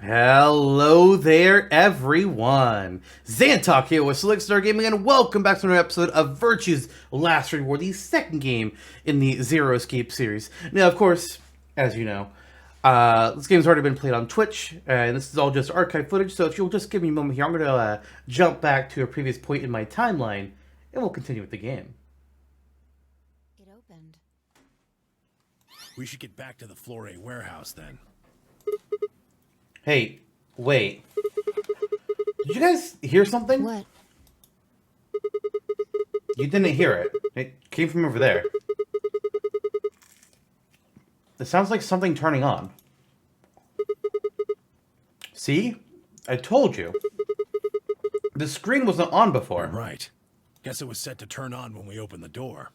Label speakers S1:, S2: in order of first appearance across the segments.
S1: Hello there, everyone. Xantok here with Nonary Gaming, and welcome back to another episode of Virtue's Last Reward, the second game in the Zero Escape series. Now, of course, as you know, this game's already been played on Twitch, and this is all just archive footage, so if you'll just give me a moment here, I'm going to jump back to a previous point in my timeline, and we'll continue with the game.
S2: It opened.
S3: We should get back to the Flore warehouse then.
S1: Hey, wait. Did you guys hear something?
S2: What?
S1: You didn't hear it. It came from over there. It sounds like something turning on. See? I told you. The screen wasn't on before.
S3: Right. Guess it was set to turn on when we opened the door.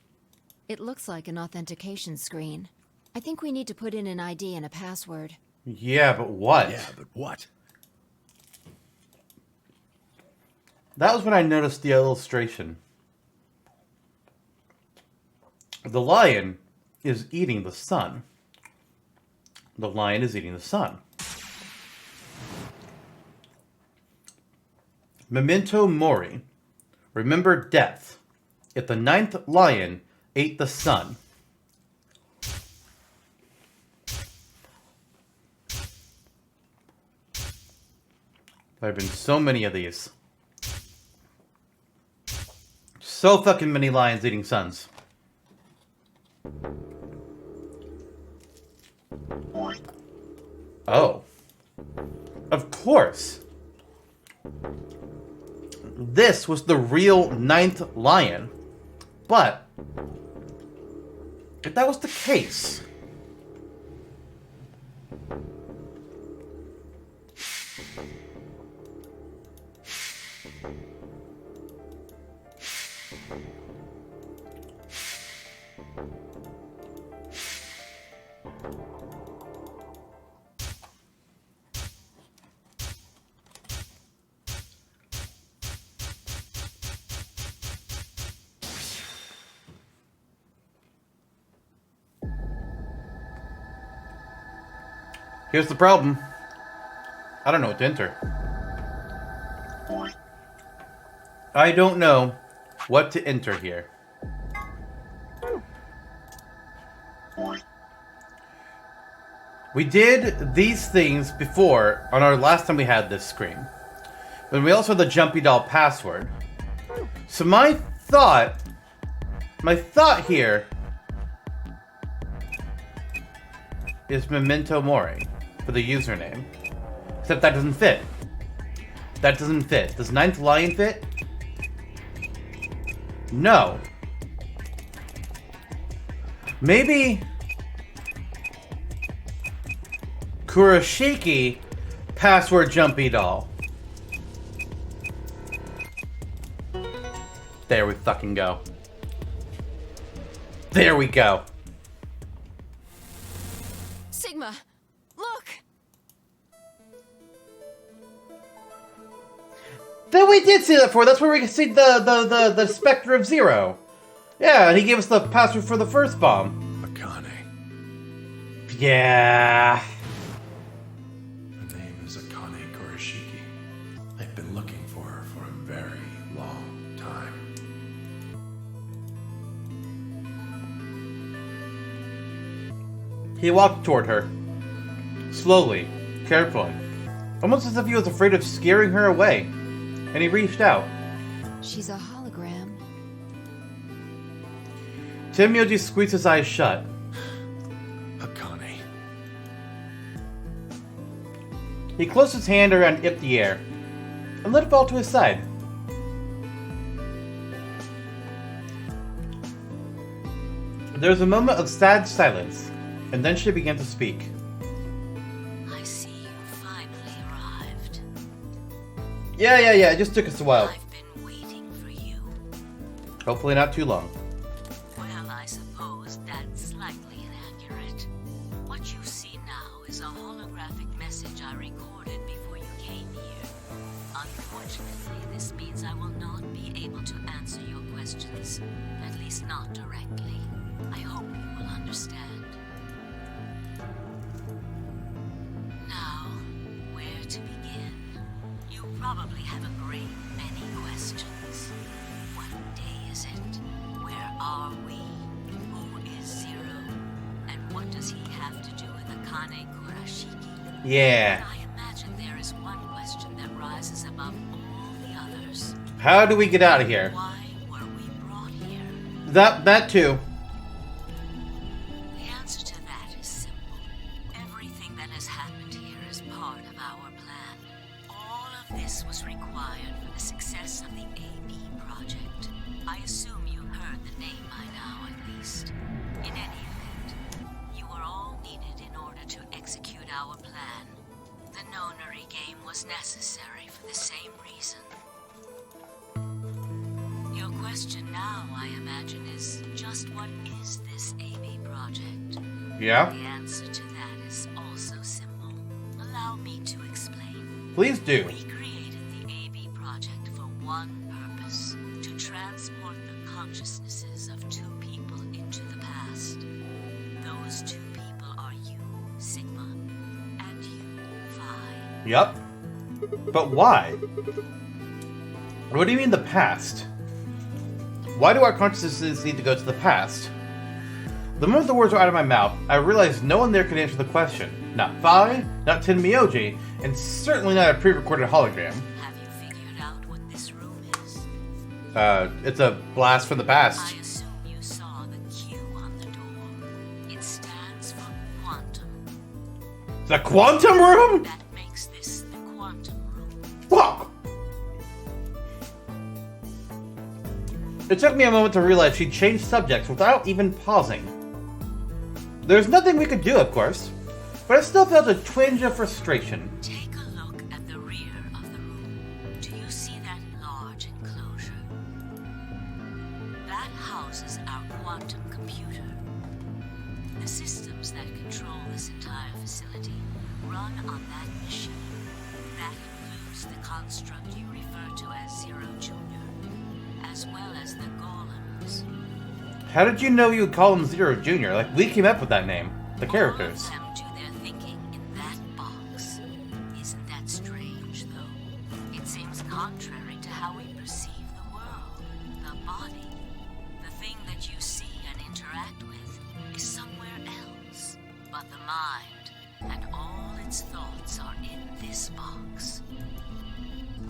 S2: It looks like an authentication screen. I think we need to put in an ID and a password.
S1: Yeah, but what?
S3: Yeah, but what?
S1: That was when I noticed the illustration. The lion is eating the sun. The lion is eating the sun. Memento mori. Remember death. If the ninth lion ate the sun. There have been so many of these. So fucking many lions eating suns. Oh. Of course. This was the real ninth lion. But if that was the case, here's the problem. I don't know what to enter. I don't know what to enter here. We did these things before on our last time we had this screen. But we also had the Jumpy Doll password. So my thought here is Memento Mori for the username. Except that doesn't fit. That doesn't fit. Does ninth lion fit? No. Maybe Kurashiki password Jumpy Doll. There we fucking go. There we go.
S2: Sigma, look!
S1: Then we did see that before. That's where we could see the Spectre of Zero. Yeah, and he gave us the password for the first bomb.
S3: Akane.
S1: Yeah.
S3: Her name is Akane Kurashiki. I've been looking for her for a very long time.
S1: He walked toward her. Slowly, carefully. Almost as if he was afraid of scaring her away. And he reached out.
S2: She's a hologram.
S1: Timyoji squeezed his eyes shut.
S3: Akane.
S1: He closed his hand around Ip the air and let it fall to his side. There was a moment of sad silence, and then she began to speak.
S4: I see you finally arrived.
S1: Yeah, it just took us a while.
S4: I've been waiting for you.
S1: Hopefully not too long.
S4: Well, I suppose that's slightly inaccurate. What you see now is a holographic message I recorded before you came here. Unfortunately, this means I will not be able to answer your questions, at least not directly. I hope you will understand. Now, where
S1: Yeah.
S4: I imagine there is one question that rises above all the others.
S1: How do we get out of here?
S4: Why were we brought here?
S1: That too.
S4: The answer to that is simple. Everything that has happened here is part of our plan. All of this was required for the success of the AB project. I assume you heard the name by now, at least. In any event, you were all needed in order to execute our plan. The Nonary Game was necessary for the same reason. Your question now, I imagine, is just what is this AB project?
S1: Yeah.
S4: The answer to that is also simple. Allow me to explain.
S1: Please do.
S4: We created the AB project for one purpose: to transport the consciousnesses of two people into the past. Those two people are you, Sigma, and you, Phi.
S1: Yep. But why? What do you mean the past? Why do our consciousnesses need to go to the past? The moment the words were out of my mouth, I realized no one there could answer the question. Not Phi, not Tin Myoji, and certainly not a pre-recorded hologram.
S4: Have you figured out what this room is?
S1: It's a blast from the
S4: I
S1: past.
S4: assume you saw the Q on the door. It stands for quantum.
S1: The quantum room?
S4: That makes this the quantum room.
S1: Fuck! It took me a moment to realize she'd changed subjects without even pausing. There's nothing we could do, of course, but I still felt a twinge of frustration.
S4: Take a look at the rear of the room. Do you see that large enclosure? That houses our quantum computer. The systems that control this entire facility run on that machine. That includes the construct you refer to as Zero Junior, as well as the golems.
S1: How did you know you would call him Zero Junior? Like, we came up with that name. The characters.
S4: All of them do their thinking in that box. Isn't that strange, though? It seems contrary to how we perceive the world. The body, the thing that you see and interact with, is somewhere else. But the mind and all its thoughts are in this box.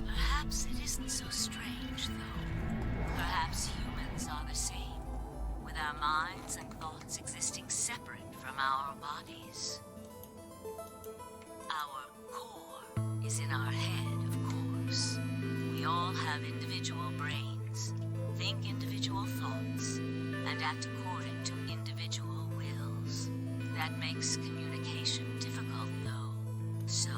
S4: Perhaps it isn't so strange, though. Perhaps humans are the same, with our minds and thoughts existing separate from our bodies. Our core is in our head, of course. We all have individual brains, think individual thoughts, and act according to individual wills. That makes communication difficult, though. So,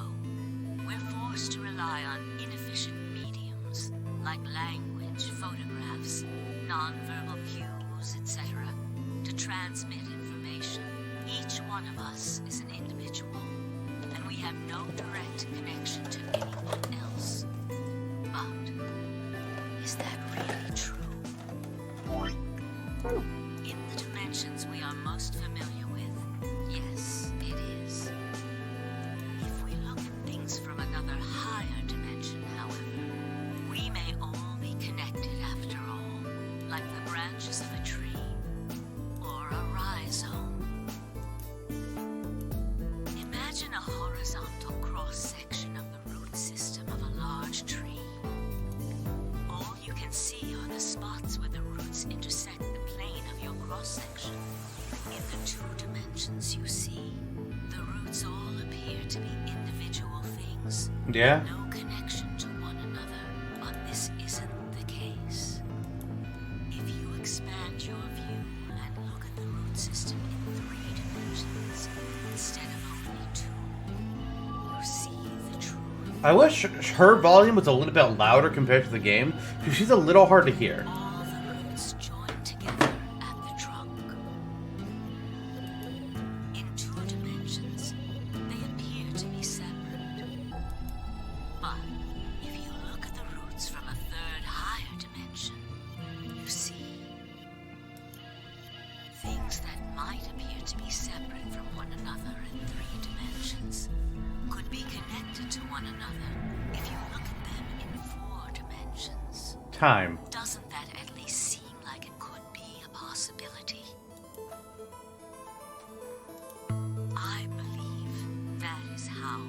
S4: we're forced to rely on inefficient mediums, like language, photographs, nonverbal cues, etc., to transmit information. Each one of us is an individual, and we have no direct connection to anyone else. But, is that really true? In the dimensions we are most familiar with, yes, it is. If we look at things from another higher dimension, however, we may all be connected after all, like the branches of a tree or a rhizome. Imagine a horizontal cross-section of the root system of a large tree. All you can see are the spots where the roots intersect the plane of your cross-section. In the two dimensions you see, the roots all appear to be individual things.
S1: Yeah?
S4: No connection to one another, but this isn't the case. If you expand your view and look at the root system in 3 dimensions instead of only 2, you see the truth.
S1: I wish her volume was a little bit louder compared to the game, because she's a little hard to hear.
S4: All the roots join together at the trunk. In 2 dimensions, they appear to be separate. But if you look at the roots from a 3rd higher dimension, you see things that might appear to be separate from one another in 3 dimensions could be connected to one another if you look at them in 4 dimensions.
S1: Time.
S4: Doesn't that at least seem like it could be a possibility? I believe that is how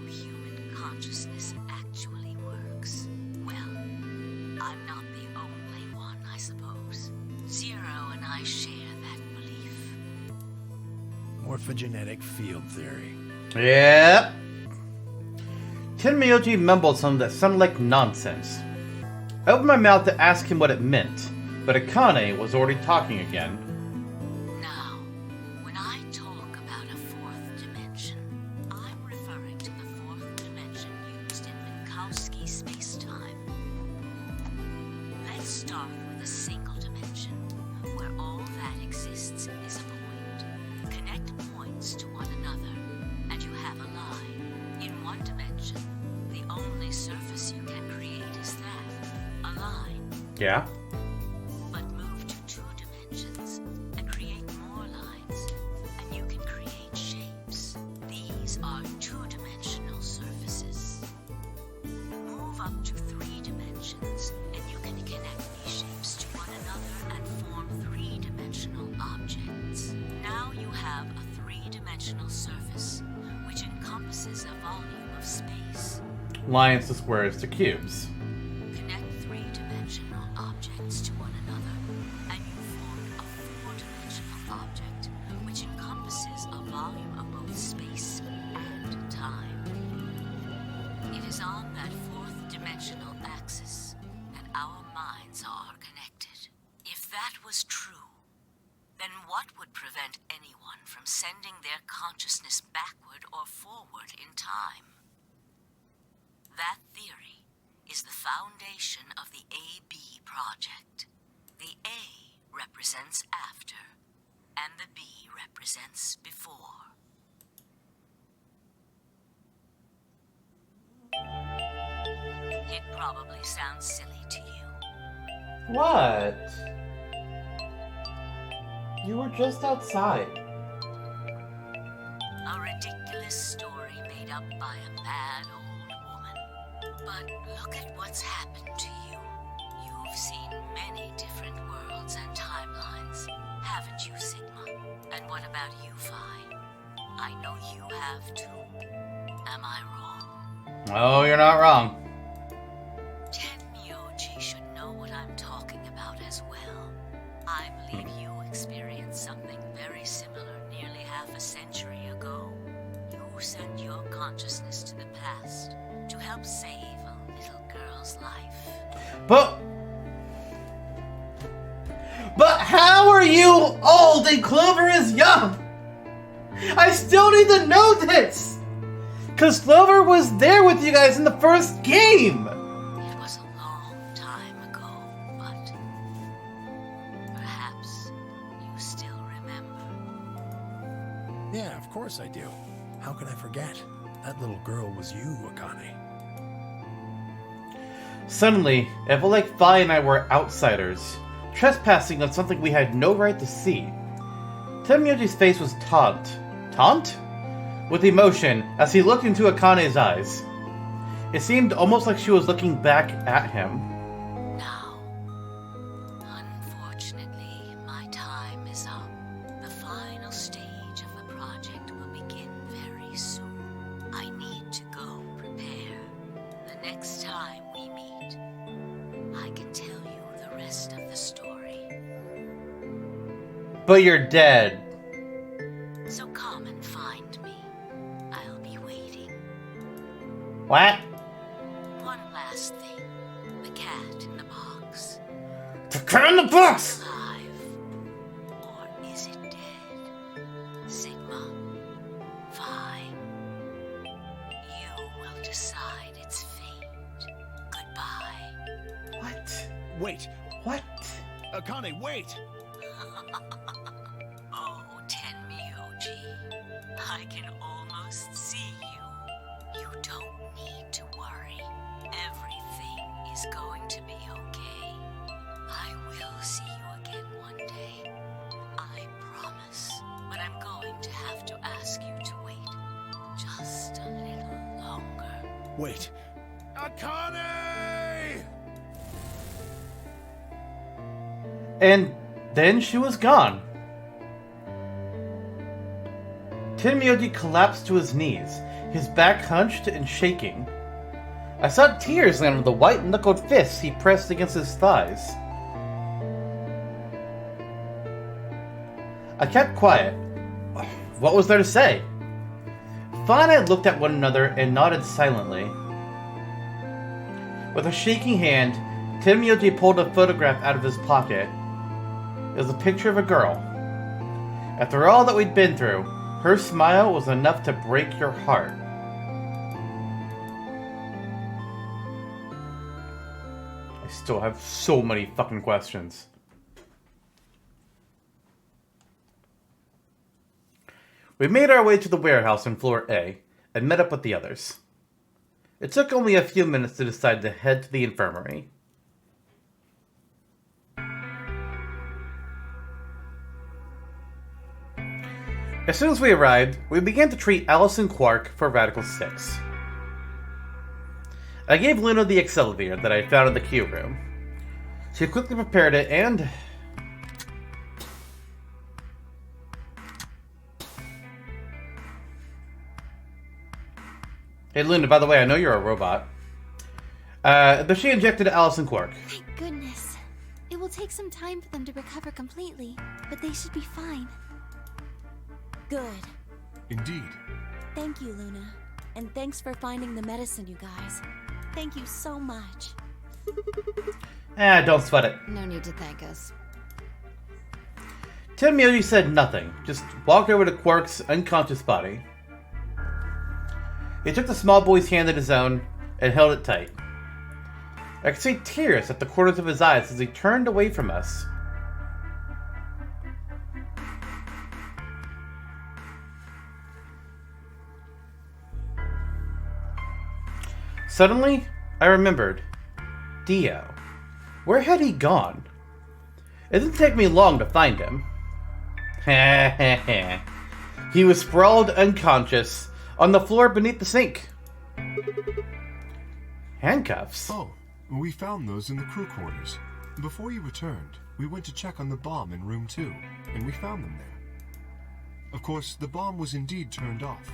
S3: morphogenetic field theory.
S1: Yep. Tenmyoji mumbled something that sounded like nonsense. I opened my mouth to ask him what it meant, but Akane was already talking again.
S4: Now, when I talk about a fourth dimension, I'm referring to the fourth dimension used in Minkowski space-time. Let's start with a single dimension, where all that exists is a point. Connect points to one another, and you have a line. In one dimension, the only surface you can create is that, a line.
S1: Yeah?
S4: But move to two dimensions and create more lines, and you can create shapes. These are two-dimensional surfaces. Move up to three dimensions, and you can connect these shapes to one another and form three-dimensional objects. Now you have a three-dimensional surface, which encompasses a volume of space.
S1: Lines to squares to cubes.
S4: Connect three-dimensional objects to one another, and you form a four-dimensional object, which encompasses a volume of both space and time. It is on that fourth dimensional axis that our minds are connected. If that was true, then what would prevent anyone from sending their consciousness backward or forward in time? That theory is the foundation of the AB project. The A represents after, and the B represents before. It probably sounds silly to you.
S1: What? You were just outside.
S4: A ridiculous story made up by a mad old woman. But look at what's happened to you. You've seen many different worlds and timelines, haven't you, Sigma? And what about you, Phi? I know you have too. Am I wrong?
S1: Oh, you're not wrong.
S4: Tenmyoji should know what I'm talking about as well. I believe you experienced something very similar nearly half a century ago. You sent your consciousness to the past to help save a little girl's life.
S1: But how are you old and Clover is young? I still need to know this! Cause Clover was there with you guys in the first game!
S4: It was a long time ago, but perhaps you still remember.
S3: Yeah, of course I do. How can I forget? That little girl was you, Akane.
S1: Suddenly, it felt like Vi and I were outsiders, trespassing on something we had no right to see. Tenmyoji's face was taunt? With emotion as he looked into Akane's eyes. It seemed almost like she was looking back at him.
S4: Now, unfortunately, my time is up. The final stage of the project will begin very soon. I need to go prepare. The next time we meet, I can tell you the rest of the story.
S1: But you're dead.
S4: So come and find me. I'll be waiting.
S1: What?
S4: One last thing. The cat in the box.
S1: The cat in the box!
S4: Alive? Or is it dead? Sigma? Phi? You will decide its fate. Goodbye.
S1: What?
S3: Wait!
S1: What?
S3: Akane, wait!
S4: Oh, Tenmyoji. I can almost see you. You don't need to worry. Everything is going to be okay. I will see you again one day. I promise. But I'm going to have to ask you to wait just a little longer.
S3: Wait! Akane!
S1: And then she was gone. Tenmyoji collapsed to his knees, his back hunched and shaking. I saw tears land on the white-knuckled fists he pressed against his thighs. I kept quiet, What was there to say? Fawn and I looked at one another and nodded silently. With a shaking hand, Tenmyoji pulled a photograph out of his pocket. It was a picture of a girl. After all that we'd been through, her smile was enough to break your heart. I still have so many fucking questions. We made our way to the warehouse on floor A and met up with the others. It took only a few minutes to decide to head to the infirmary. As soon as we arrived, we began to treat Alice and Quark for Radical 6. I gave Luna the accelerator that I found in the queue room. She quickly prepared it and... Hey Luna, by the way, I know you're a robot. But she injected Alice and Quark.
S5: Thank goodness. It will take some time for them to recover completely, but they should be fine.
S6: Good.
S3: Indeed.
S6: Thank you, Luna. And thanks for finding the medicine, you guys. Thank you so much.
S1: Don't sweat it.
S2: No need to thank us.
S1: Tenmyoji said nothing, just walked over to Quark's unconscious body. He took the small boy's hand in his own and held it tight. I could see tears at the corners of his eyes as he turned away from us. Suddenly, I remembered. Dio. Where had he gone? It didn't take me long to find him. He was sprawled unconscious on the floor beneath the sink. Handcuffs?
S7: Oh, we found those in the crew quarters. Before you returned, we went to check on the bomb in room 2, and we found them there. Of course, the bomb was indeed turned off.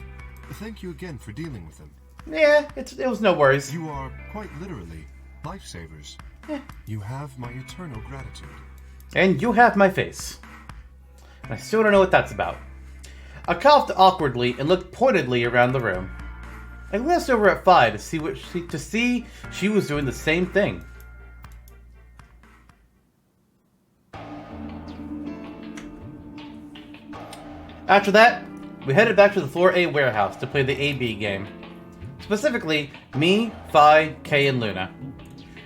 S7: Thank you again for dealing with them.
S1: Yeah, it was no worries.
S7: You are, quite literally, lifesavers. You have my eternal gratitude.
S1: And you have my face. I still don't know what that's about. I coughed awkwardly and looked pointedly around the room. I glanced over at Phi to see she was doing the same thing. After that, we headed back to the Floor A warehouse to play the AB game. Specifically, me, Phi, Kay, and Luna.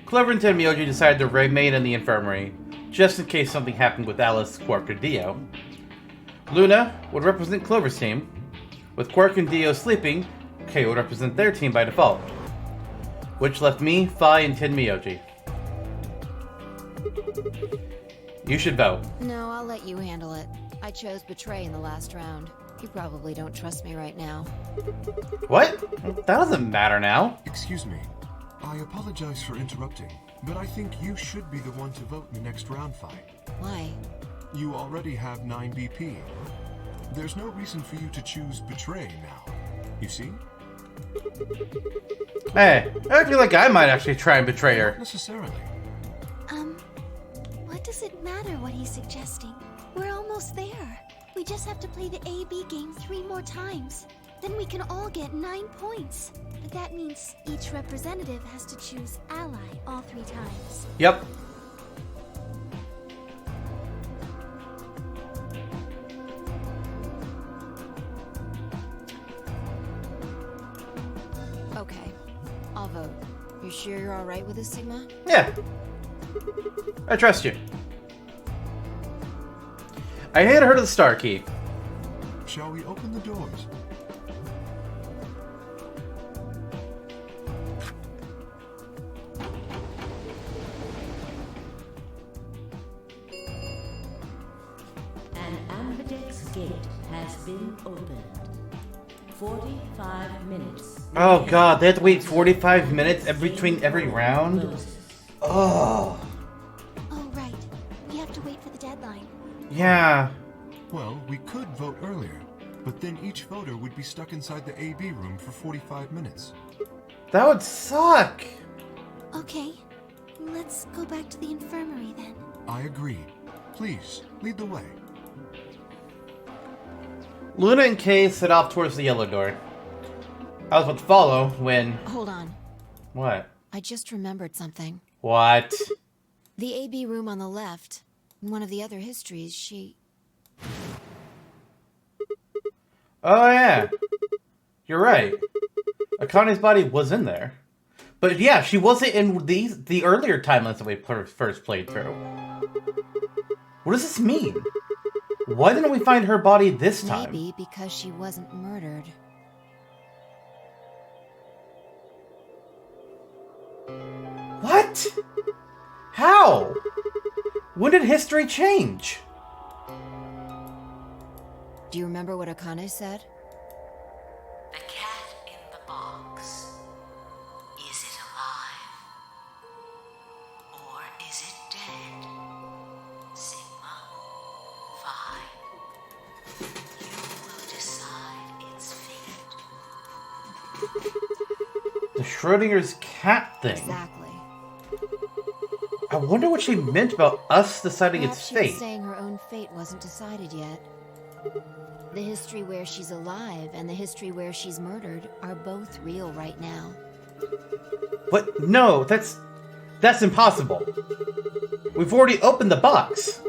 S1: Clover and Tenmyoji decided to remain in the infirmary, just in case something happened with Alice, Quark, or Dio. Luna would represent Clover's team. With Quark and Dio sleeping, Kay would represent their team by default. Which left me, Phi, and Tenmyoji. You should vote.
S2: No, I'll let you handle it. I chose Betray in the last round. You probably don't trust me right now.
S1: What? That doesn't matter now.
S7: Excuse me. I apologize for interrupting, but I think you should be the one to vote in the next round fight.
S2: Why?
S7: You already have 9 BP. There's no reason for you to choose Betray now. You see?
S1: Hey, I feel like I might actually try and betray her.
S7: Not necessarily.
S5: What does it matter what he's suggesting? We're almost there. We just have to play the AB game 3 more times. Then we can all get 9 points. But that means each representative has to choose ally all 3 times.
S1: Yep.
S2: Okay, I'll vote. You sure you're alright with this, Sigma?
S1: Yeah. I trust you. I handed her the star key.
S7: Shall we open the doors?
S4: An ambidex gate has been opened. 45 minutes.
S1: Oh god, they have to wait 45 minutes between every round? Oh.
S5: Oh, right. We have to wait for the deadline.
S1: Yeah.
S7: Well, we could vote earlier, but then each voter would be stuck inside the AB room for 45 minutes.
S1: That would suck.
S5: Okay, let's go back to the infirmary then.
S7: I agree. Please, lead the way.
S1: Luna and Kay set off towards the yellow door. I was about to follow when...
S2: Hold on.
S1: What?
S2: I just remembered something.
S1: What?
S2: The AB room on the left. In one of the other histories, she...
S1: Oh, yeah. You're right. Akane's body was in there. But yeah, she wasn't in the earlier timelines that we first played through. What does this mean? Why didn't we find her body this time?
S2: Maybe because she wasn't murdered.
S1: What? How? When did history change?
S2: Do you remember what Akane said?
S4: The cat in the box. Is it alive? Or is it dead? Sigma, Phi. You will decide its fate.
S1: The Schrodinger's cat thing.
S2: Exactly.
S1: I wonder what she meant about us deciding
S2: Perhaps
S1: its
S2: she was
S1: fate.
S2: saying her own fate wasn't decided yet. The history where she's alive and the history where she's murdered are both real right now.
S1: But no, that's impossible. We've already opened the box.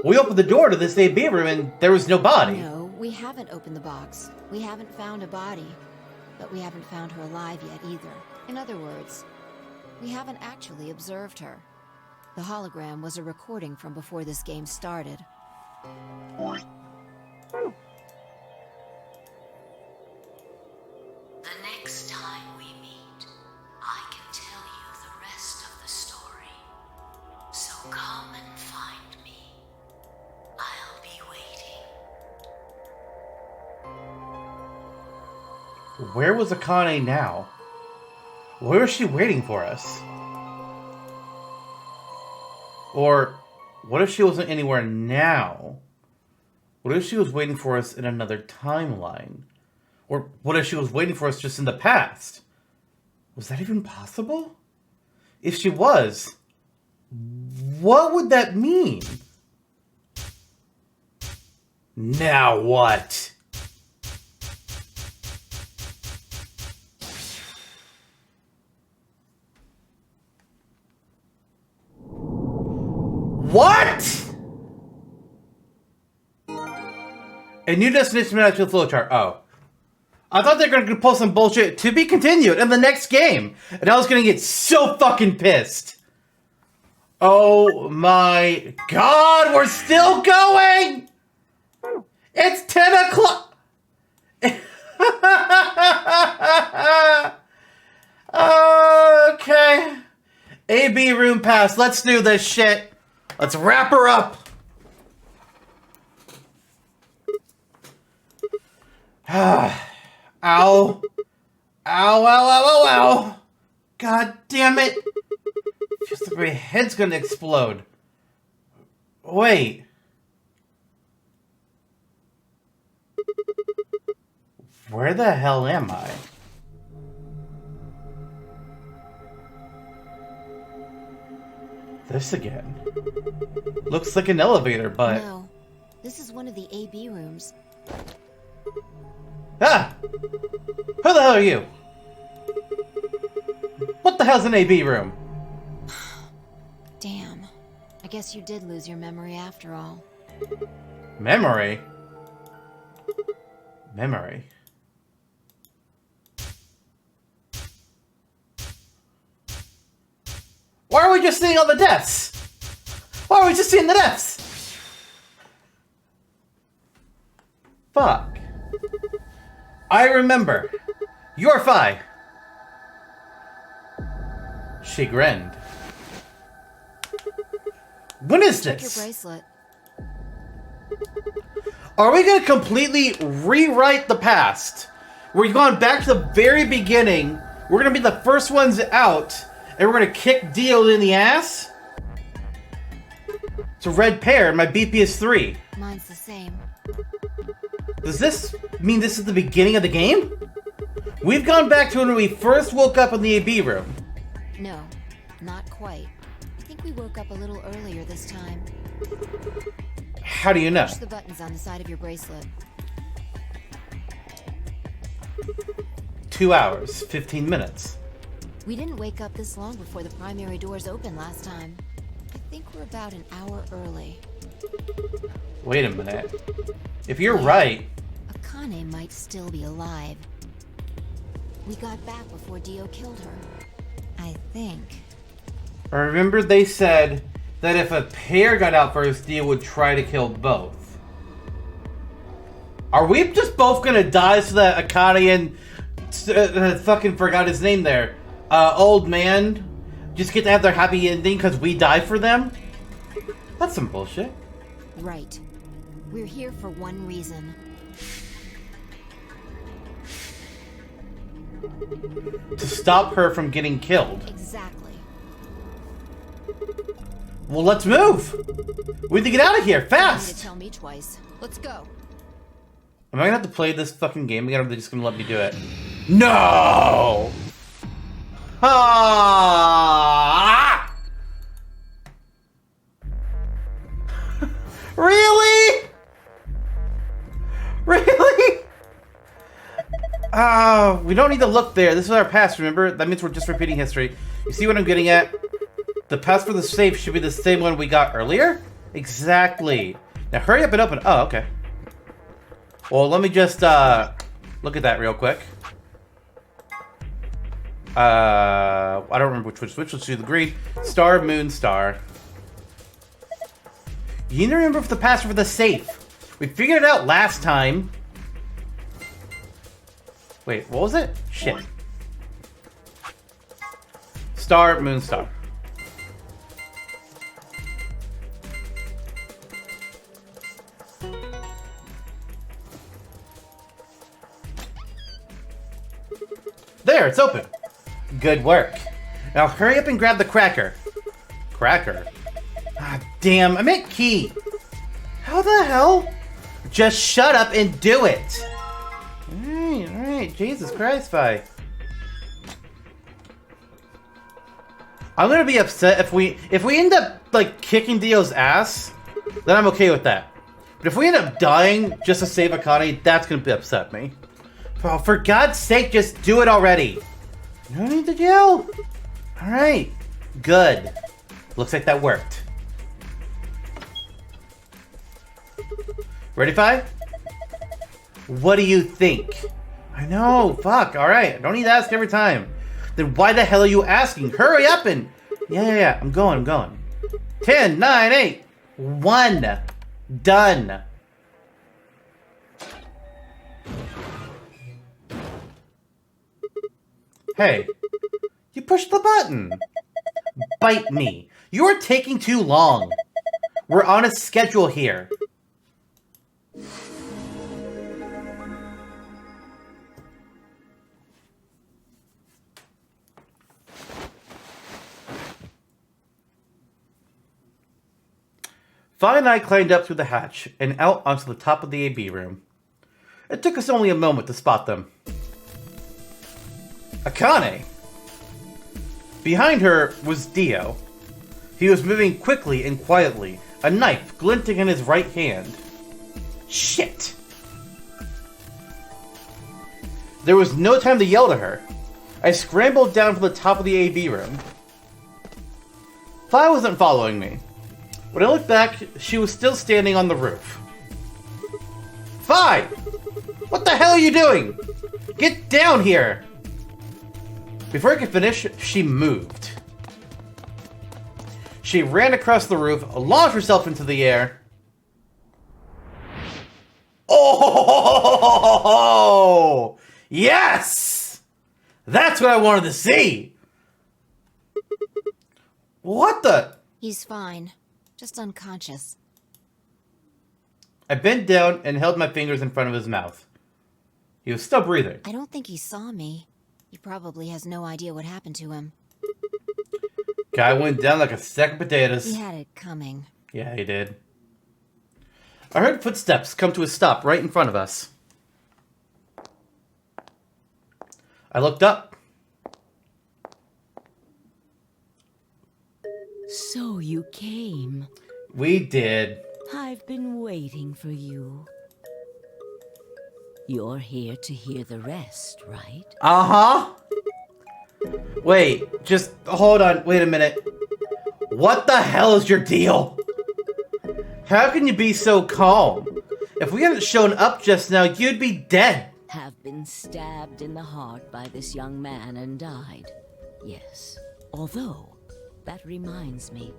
S1: We opened the door to this AB room and there was no body.
S2: No, we haven't opened the box. We haven't found a body. But we haven't found her alive yet either. In other words, we haven't actually observed her. The hologram was a recording from before this game started.
S4: The next time we meet, I can tell you the rest of the story. So come and find me. I'll be waiting.
S1: Where was Akane now? Where is she waiting for us? Or what if she wasn't anywhere now? What if she was waiting for us in another timeline? Or what if she was waiting for us just in the past? Was that even possible? If she was, what would that mean? Now what? What? A new destination match with flowchart. Oh. I thought they were going to pull some bullshit to be continued in the next game. And I was going to get so fucking pissed. Oh my god, we're still going! It's 10 o'clock! Okay. AB room pass. Let's do this shit. Let's wrap her up. Ow. Ow, ow, ow, ow, ow. God damn it. Feels like my head's gonna explode. Wait. Where the hell am I? This again. Looks like an elevator, but...
S2: No, this is one of the AB rooms.
S1: Ah! Who the hell are you? What the hell's an AB room?
S2: Damn. I guess you did lose your memory after all.
S1: Memory? Memory? Why are we just seeing all the deaths? Why are we just seeing the deaths? Fuck. I remember. You're Phi. She grinned. When is
S2: Check your
S1: this?
S2: bracelet.
S1: Are we gonna completely rewrite the past? We're going back to the very beginning. We're gonna be the first ones out, and we're gonna kick Dio in the ass? It's a red pair, and my BP is 3.
S2: Mine's the same.
S1: Does this mean this is the beginning of the game? We've gone back to when we first woke up in the AB room.
S2: No, not quite. I think we woke up a little earlier this time.
S1: How do you know?
S2: Push the buttons on the side of your bracelet.
S1: 2 hours, 15 minutes.
S2: We didn't wake up this long before the primary doors opened last time. I think we're about an hour early.
S1: Wait a minute. If you're right...
S2: Akane might still be alive. We got back before Dio killed her. I think.
S1: I remember they said that if a pair got out first, Dio would try to kill both. Are we just both gonna die so that Akane and... fucking forgot his name there. Old man just get to have their happy ending because we die for them? That's some bullshit.
S2: Right. We're here for one reason.
S1: To stop her from getting killed.
S2: Exactly.
S1: Well, let's move! We need to get out of here,
S2: You need to
S1: fast!
S2: tell me twice. Let's go.
S1: Am I gonna have to play this fucking game again, or are they just gonna let me do it? No! Ah! Really? Really? We don't need to look there. This is our past, remember? That means we're just repeating history. You see what I'm getting at? The pass for the safe should be the same one we got earlier? Exactly. Now hurry up and open. Oh, okay. Well, let me just look at that real quick. I don't remember which was which. Let's do the green. Star, moon, star. You need to remember the password for the safe. We figured it out last time. Wait, what was it? Shit. Star, moon, star. There, it's open. Good work. Now hurry up and grab the cracker. Cracker? Ah, damn, I meant key. How the hell? Just shut up and do it. Alright, Jesus Christ, Vi. I'm gonna be upset if we end up like kicking Dio's ass, then I'm okay with that. But if we end up dying just to save Akane, that's gonna upset me. Oh, for God's sake, just do it already. No need to yell. Alright. Good. Looks like that worked. Ready, Fi? What do you think? I know. Fuck. Alright. I don't need to ask every time. Then why the hell are you asking? Hurry up and... Yeah. I'm going. 10, 9, 8. 1. Done. Hey, you pushed the button. Bite me. You're taking too long. We're on a schedule here. Vi and I climbed up through the hatch and out onto the top of the AB room. It took us only a moment to spot them. Akane! Behind her was Dio. He was moving quickly and quietly, a knife glinting in his right hand. Shit! There was no time to yell to her. I scrambled down from the top of the AB room. Vi wasn't following me. When I looked back, she was still standing on the roof. Vi! What the hell are you doing? Get down here! Before I could finish, she moved. She ran across the roof, launched herself into the air. Oh! Yes! That's what I wanted to see! What the?
S2: He's fine. Just unconscious.
S1: I bent down and held my fingers in front of his mouth. He was still breathing.
S2: I don't think he saw me. He probably has no idea what happened to him.
S1: Guy went down like a sack of potatoes.
S2: He had it coming.
S1: Yeah, he did. I heard footsteps come to a stop right in front of us. I looked up.
S4: So you came.
S1: We did.
S4: I've been waiting for you. You're here to hear the rest, right?
S1: Uh-huh. Wait, just hold on. Wait a minute. What the hell is your deal? How can you be so calm? If we hadn't shown up just now, you'd be dead.
S4: Have been stabbed in the heart by this young man and died. Yes. Although, that reminds me,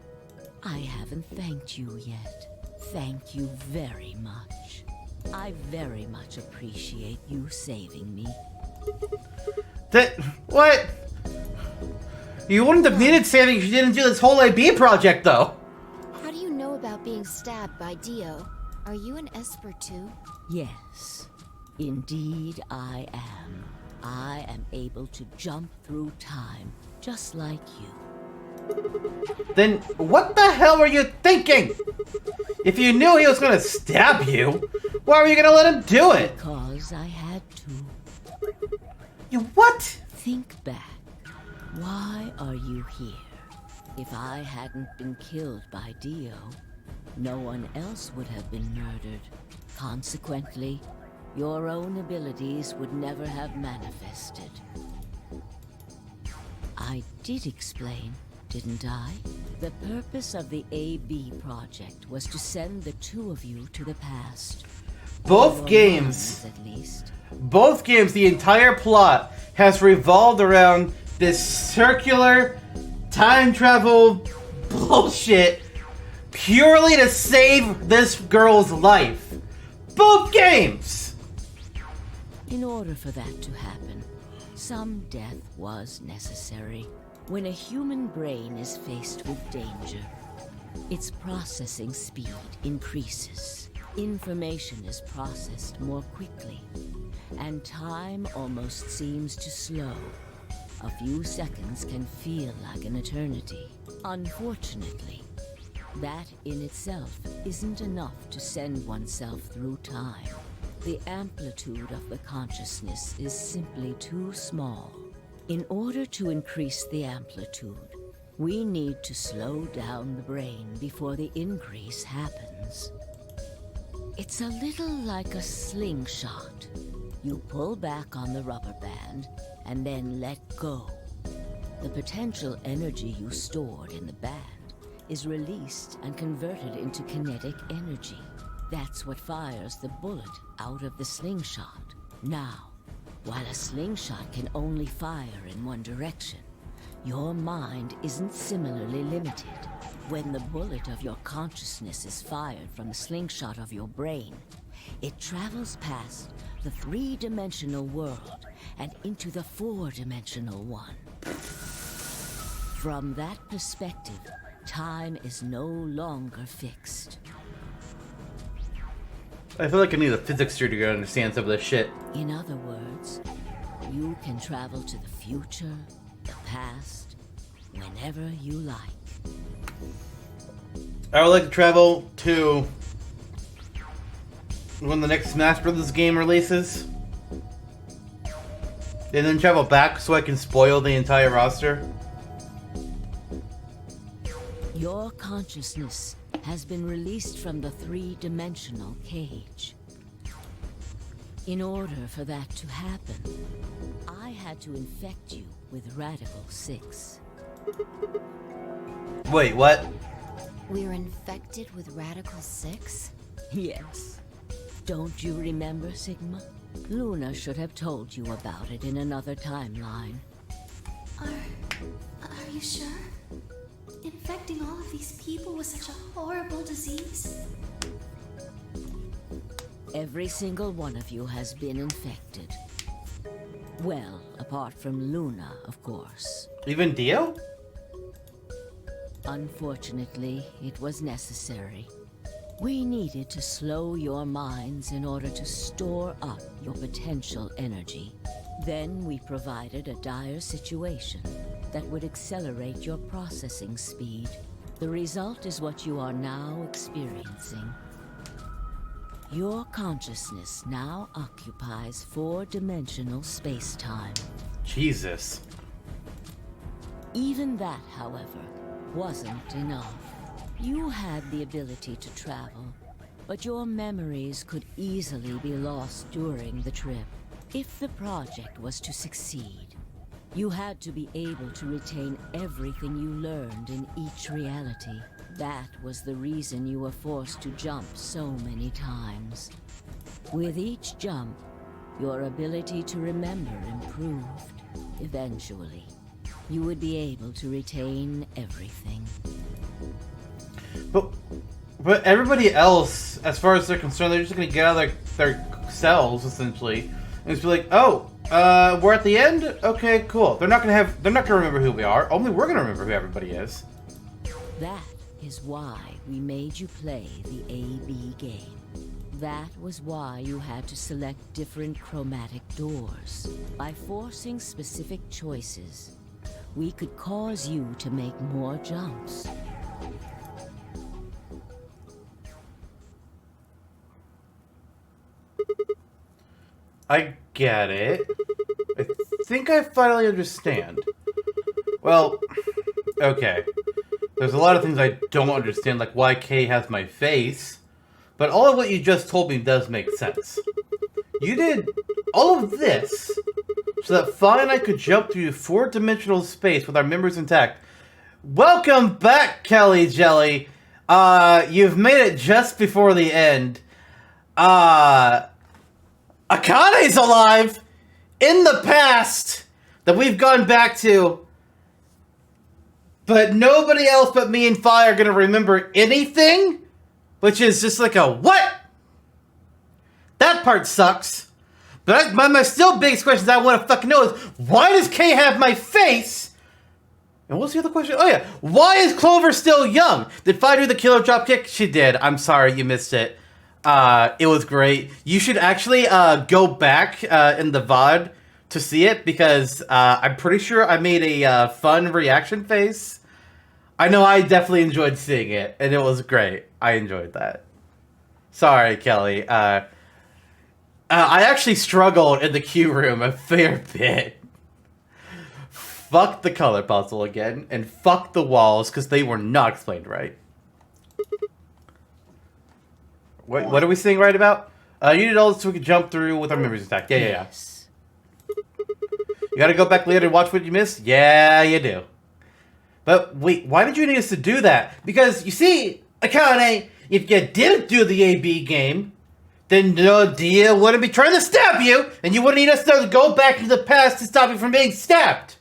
S4: I haven't thanked you yet. Thank you very much. I very much appreciate you saving me.
S1: What? You wouldn't have needed saving if you didn't do this whole AB project, though.
S2: How do you know about being stabbed by Dio? Are you an Esper too?
S4: Yes, indeed I am. I am able to jump through time, just like you.
S1: Then what the hell were you thinking? If you knew he was gonna stab you, why were you gonna let him do it?
S4: Because I had to.
S1: You what?
S4: Think back. Why are you here? If I hadn't been killed by Dio, no one else would have been murdered. Consequently, your own abilities would never have manifested. I did explain, didn't I? The purpose of the AB project was to send the two of you to the past.
S1: Both
S4: Your
S1: games,
S4: minds, at least.
S1: both games, the entire plot has revolved around this circular time travel bullshit purely to save this girl's life. Both games!
S4: In order for that to happen, some death was necessary. When a human brain is faced with danger, its processing speed increases. Information is processed more quickly, and time almost seems to slow. A few seconds can feel like an eternity. Unfortunately, that in itself isn't enough to send oneself through time. The amplitude of the consciousness is simply too small. In order to increase the amplitude, we need to slow down the brain before the increase happens. It's a little like a slingshot. You pull back on the rubber band and then let go. The potential energy you stored in the band is released and converted into kinetic energy. That's what fires the bullet out of the slingshot. Now, while a slingshot can only fire in one direction, your mind isn't similarly limited. When the bullet of your consciousness is fired from the slingshot of your brain, it travels past the three-dimensional world and into the four-dimensional one. From that perspective, time is no longer fixed.
S1: I feel like I need a physics teacher to understand some of this shit.
S4: In other words, you can travel to the future, the past, whenever you like.
S1: I would like to travel to when the next Smash Brothers game releases. And then travel back so I can spoil the entire roster.
S4: Your consciousness has been released from the three-dimensional cage. In order for that to happen, I had to infect you with Radical 6.
S1: Wait, what?
S2: We're infected with Radical 6?
S4: Yes. Don't you remember, Sigma? Luna should have told you about it in another timeline.
S5: Are you sure? Infecting all of these people with such a horrible disease?
S4: Every single one of you has been infected. Well, apart from Luna, of course.
S1: Even Dio?
S4: Unfortunately, it was necessary. We needed to slow your minds in order to store up your potential energy. Then we provided a dire situation that would accelerate your processing speed. The result is what you are now experiencing. Your consciousness now occupies four-dimensional space-time.
S1: Jesus.
S4: Even that, however, wasn't enough. You had the ability to travel, but your memories could easily be lost during the trip. If the project was to succeed, you had to be able to retain everything you learned in each reality. That was the reason you were forced to jump so many times. With each jump, your ability to remember improved. Eventually, you would be able to retain everything.
S1: But everybody else, as far as they're concerned, they're just gonna get out of their cells essentially and just be like, "Oh, we're at the end. Okay, cool." They're not gonna remember who we are. Only we're gonna remember who everybody is.
S4: That is why we made you play the A-B game. That was why you had to select different chromatic doors. By forcing specific choices, we could cause you to make more jumps.
S1: I get it. I think I finally understand. Well, okay. There's a lot of things I don't understand, like why Kay has my face. But all of what you just told me does make sense. You did all of this so that Fi and I could jump through 4-dimensional space with our memories intact. Welcome back, Kelly Jelly. You've made it just before the end. Akane's alive in the past that we've gone back to. But nobody else but me and Fi are going to remember anything. Which is just like a, what? That part sucks. But my still biggest question I want to fucking know is, why does Kay have my face? And what's the other question? Oh yeah, why is Clover still young? Did Fi do the killer drop kick? She did. I'm sorry you missed it. It was great. You should actually go back in the VOD to see it, because I'm pretty sure I made a fun reaction face. I know I definitely enjoyed seeing it, and it was great. I enjoyed that. Sorry, Kelly. I actually struggled in the queue room a fair bit. Fuck the color puzzle again, and fuck the walls, because they were not explained right. What are we saying right about? You did all this so we could jump through with our memories intact. Yeah. You gotta go back later and watch what you missed? Yeah, you do. But wait, why did you need us to do that? Because, you see, Akane, if you didn't do the AB game, then Dia wouldn't be trying to stab you, and you wouldn't need us to go back into the past to stop you from being stabbed.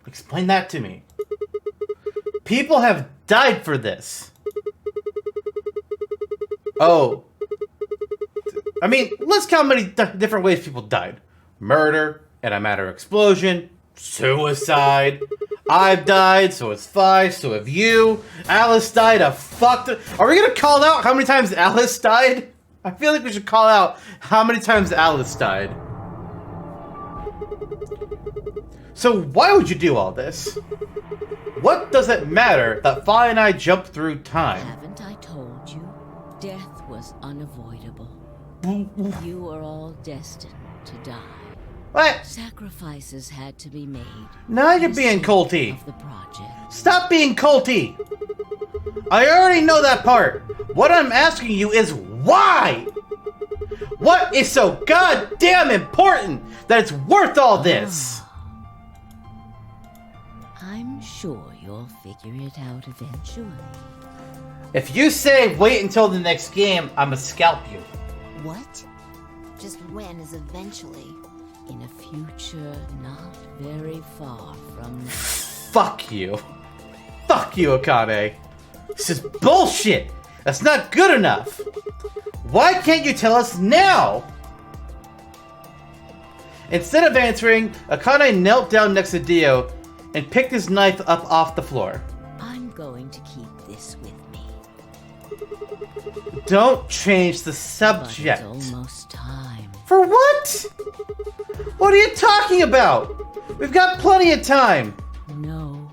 S1: Explain that to me. People have died for this. Oh. I mean, let's count how many different ways people died. Murder, antimatter explosion, suicide. I've died, so has Fi, so have you. Alice died a fuck. Are we gonna call out how many times Alice died? I feel like we should call out how many times Alice died. So why would you do all this? What does it matter that Fi and I jumped through time?
S4: Haven't I told you? Death was unavoidable. You were all destined to die.
S1: What?
S4: Sacrifices had to be made.
S1: Now you're being culty.
S4: Of the project.
S1: Stop being culty. I already know that part. What I'm asking you is why? What is so goddamn important that it's worth all this?
S4: I'm sure you'll figure it out eventually.
S1: If you say wait until the next game, I'ma scalp you.
S2: What? Just when is eventually?
S4: In a future not very far from now.
S1: Fuck you. Fuck you, Akane. This is bullshit. That's not good enough. Why can't you tell us now? Instead of answering, Akane knelt down next to Dio and picked his knife up off the floor.
S4: I'm going to keep this with me.
S1: Don't change the subject.
S4: But it's almost time.
S1: For what? What are you talking about? We've got plenty of time.
S4: No.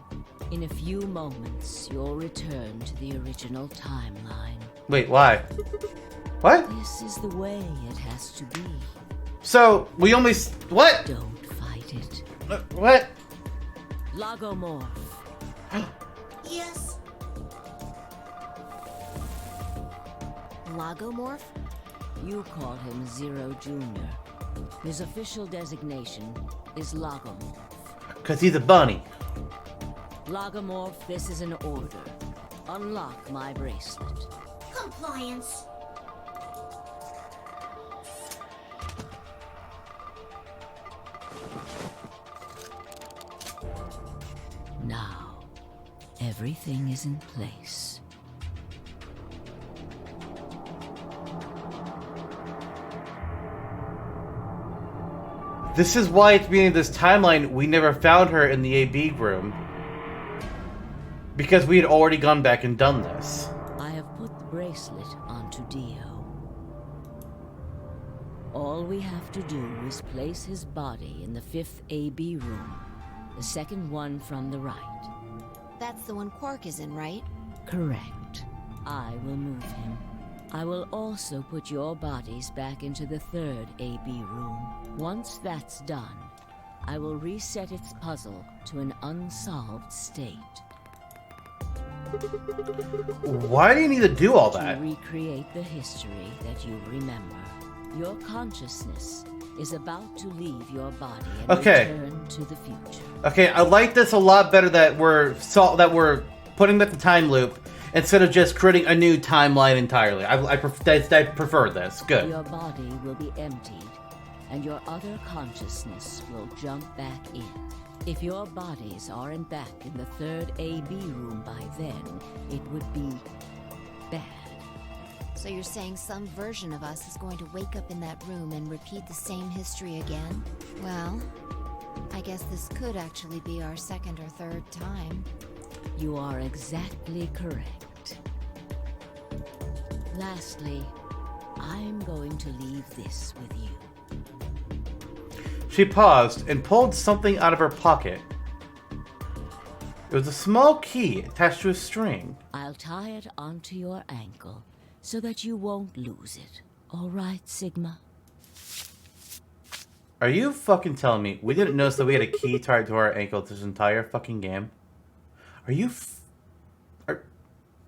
S4: In a few moments, you'll return to the original timeline.
S1: Wait, why? What?
S4: This is the way it has to be.
S1: So, we only... What?
S4: Don't fight it.
S1: What?
S4: Lagomorph.
S5: Yes.
S2: Lagomorph?
S4: You call him Zero Jr. His official designation is Lagomorph.
S1: Because he's a bunny.
S4: Lagomorph, this is an order. Unlock my bracelet.
S5: Compliance.
S4: Now, everything is in place.
S1: This is why at the beginning of this timeline, we never found her in the AB room. Because we had already gone back and done this.
S4: I have put the bracelet onto Dio. All we have to do is place his body in the 5th AB room, the second one from the right.
S2: That's the one Quark is in, right?
S4: Correct. I will move him. I will also put your bodies back into the 3rd AB room. Once that's done, I will reset its puzzle to an unsolved state.
S1: Why do you need to do all
S4: To
S1: that?
S4: recreate the history that you remember. Your consciousness is about to leave your body and
S1: Okay.
S4: return to the future.
S1: Okay, I like this a lot better that we're putting back the time loop instead of just creating a new timeline entirely. I prefer this. Good.
S4: Your body will be emptied, and your other consciousness will jump back in. If your bodies aren't back in the 3rd AB room by then, it would be bad.
S2: So you're saying some version of us is going to wake up in that room and repeat the same history again? Well, I guess this could actually be our 2nd or 3rd time.
S4: You are exactly correct. Lastly, I'm going to leave this with you.
S1: She paused and pulled something out of her pocket. It was a small key attached to a string.
S4: I'll tie it onto your ankle so that you won't lose it. All right, Sigma?
S1: Are you fucking telling me we didn't notice that we had a key tied to our ankle this entire fucking game? Are you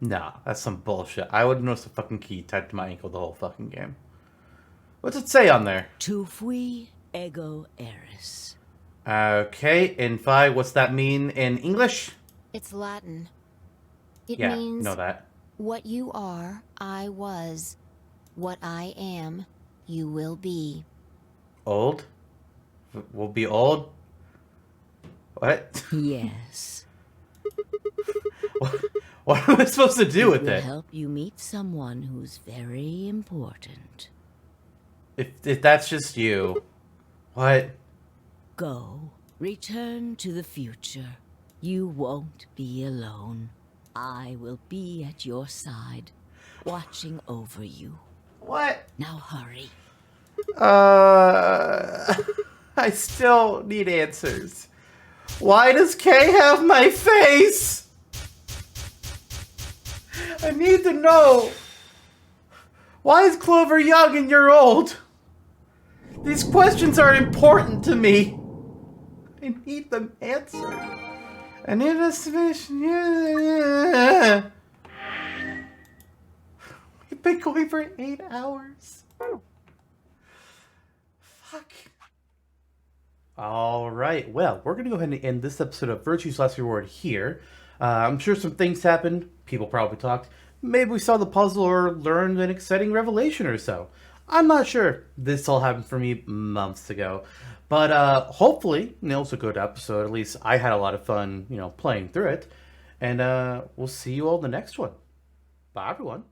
S1: Nah, that's some bullshit. I would notice a fucking key tied to my ankle the whole fucking game. What's it say on there?
S4: Tu fui ego eris.
S1: Okay, in 5, what's that mean in English?
S2: It's Latin. It
S1: Yeah,
S2: means
S1: know that.
S2: what you are, I was. What I am, you will be.
S1: Old? We'll be old? What?
S4: Yes.
S1: What am I supposed to do with
S4: will
S1: it?
S4: help you meet someone who's very important.
S1: If that's just you. What?
S4: Go. Return to the future. You won't be alone. I will be at your side, watching over you.
S1: What?
S4: Now hurry.
S1: I still need answers. Why does Kay have my face? I need to know. Why is Clover young and you're old? These questions are important to me. I need them answered. I need an estimation. Yeah. We've been going for 8 hours. Fuck. All right. Well, we're going to go ahead and end this episode of Virtue's Last Reward here. I'm sure some things happened. People probably talked. Maybe we saw the puzzle or learned an exciting revelation or so. I'm not sure. This all happened for me months ago. But hopefully, it was a good episode. At least I had a lot of fun, playing through it. And we'll see you all in the next one. Bye, everyone.